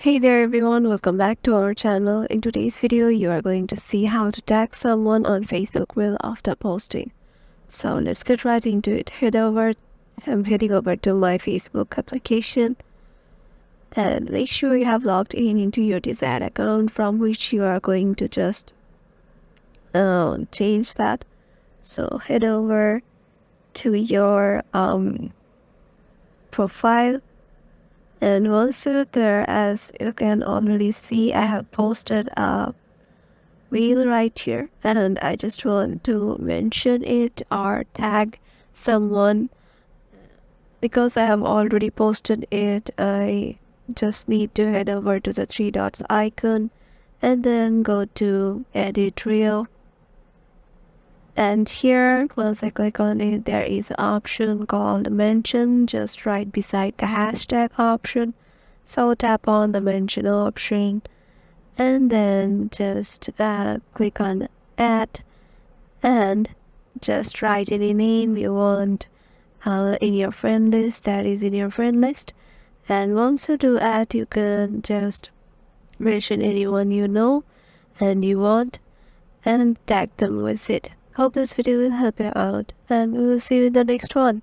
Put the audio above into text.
Hey there everyone, welcome back to our channel. In today's video, you are going to see how to tag someone on Facebook reel after posting. So let's get right into it. I'm heading over to my Facebook application and make sure you have logged in into your desired account from which you are going to just change that. So head over to your profile. And once you're there, as you can already see, I have posted a reel right here, and I just want to mention it or tag someone. Because I have already posted it, I just need to head over to the three dots icon and then go to edit reel. And here, once I click on it, there is an option called mention just right beside the hashtag option. So tap on the mention option and then just click on add and just write any name you want in your friend list, that is in your friend list. And once you do add, you can just mention anyone you know and you want and tag them with it. Hope this video will help you out, and we will see you in the next one.